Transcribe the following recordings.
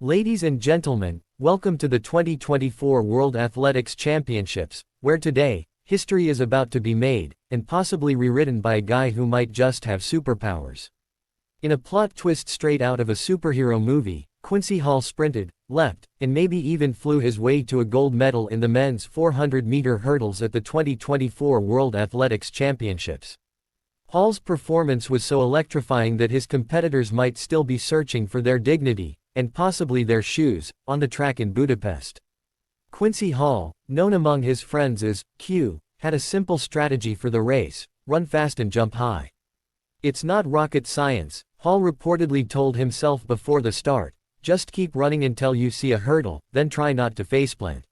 Ladies and gentlemen, welcome to the 2024 World Athletics Championships, where today, history is about to be made, and possibly rewritten by a guy who might just have superpowers. In a plot twist straight out of a superhero movie, Quincy sprinted, leapt, and maybe even flew his way to a gold medal in the men's 400-meter hurdles at the 2024 World Athletics Championships. Hall's performance was so electrifying that his competitors might still be searching for their dignity, and possibly their shoes, on the track in Budapest. Quincy Hall, known among his friends as Q, had a simple strategy for the race: run fast and jump high. It's not rocket science, Hall reportedly told himself before the start. Just keep running until you see a hurdle, then try not to faceplant.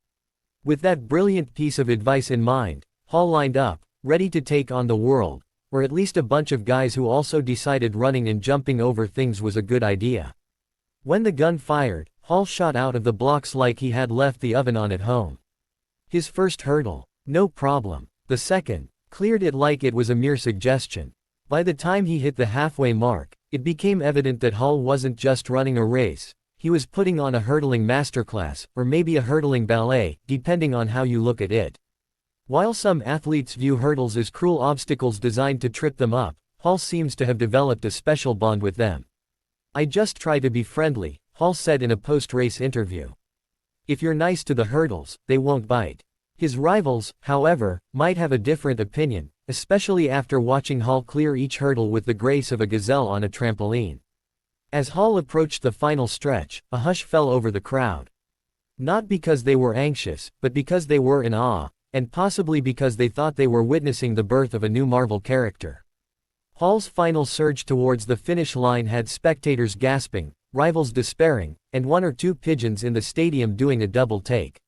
With that brilliant piece of advice in mind, Hall lined up, ready to take on the world, or at least a bunch of guys who also decided running and jumping over things was a good idea. When the gun fired, Hall shot out of the blocks like he had left the oven on at home. His first hurdle, no problem. The second, cleared it like it was a mere suggestion. By the time he hit the halfway mark, it became evident that Hall wasn't just running a race, he was putting on a hurdling masterclass, or maybe a hurdling ballet, depending on how you look at it. While some athletes view hurdles as cruel obstacles designed to trip them up, Hall seems to have developed a special bond with them. "I just try to be friendly," Hall said in a post-race interview. "If you're nice to the hurdles, they won't bite." His rivals, however, might have a different opinion, especially after watching Hall clear each hurdle with the grace of a gazelle on a trampoline. As Hall approached the final stretch, a hush fell over the crowd. Not because they were anxious, but because they were in awe, and possibly because they thought they were witnessing the birth of a new Marvel character. Hall's final surge towards the finish line had spectators gasping, rivals despairing, and one or two pigeons in the stadium doing a double take.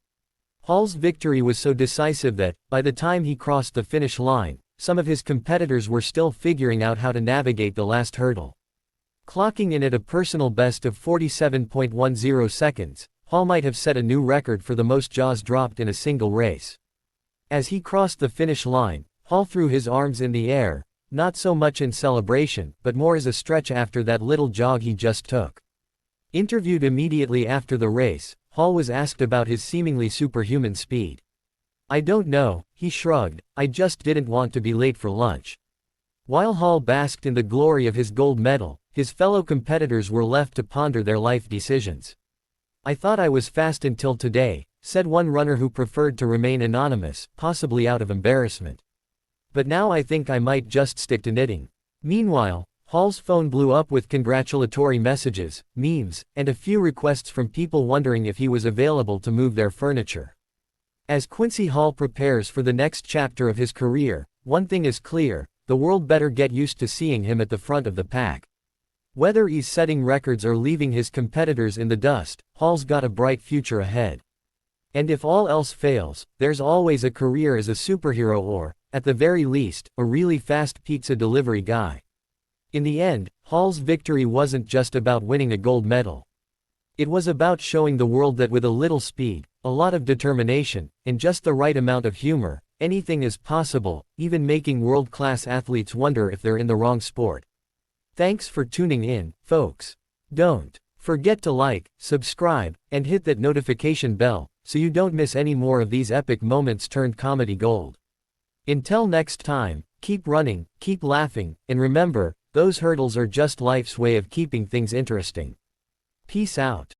Hall's victory was so decisive that, by the time he crossed the finish line, some of his competitors were still figuring out how to navigate the last hurdle. Clocking in at a personal best of 47.10 seconds, Hall might have set a new record for the most jaws dropped in a single race. As he crossed the finish line, Hall threw his arms in the air, not so much in celebration, but more as a stretch after that little jog he just took. Interviewed immediately after the race, Hall was asked about his seemingly superhuman speed. "I don't know," he shrugged, "I just didn't want to be late for lunch." While Hall basked in the glory of his gold medal, his fellow competitors were left to ponder their life decisions. "I thought I was fast until today," said one runner who preferred to remain anonymous, possibly out of embarrassment. "But now I think I might just stick to knitting." Meanwhile, Hall's phone blew up with congratulatory messages, memes, and a few requests from people wondering if he was available to move their furniture. As Quincy Hall prepares for the next chapter of his career, one thing is clear: the world better get used to seeing him at the front of the pack. Whether he's setting records or leaving his competitors in the dust, Hall's got a bright future ahead. And if all else fails, there's always a career as a superhero or, at the very least, a really fast pizza delivery guy. In the end, Hall's victory wasn't just about winning a gold medal. It was about showing the world that with a little speed, a lot of determination, and just the right amount of humor, anything is possible, even making world-class athletes wonder if they're in the wrong sport. Thanks for tuning in, folks. Don't forget to like, subscribe, and hit that notification bell, so you don't miss any more of these epic moments turned comedy gold. Until next time, keep running, keep laughing, and remember, those hurdles are just life's way of keeping things interesting. Peace out.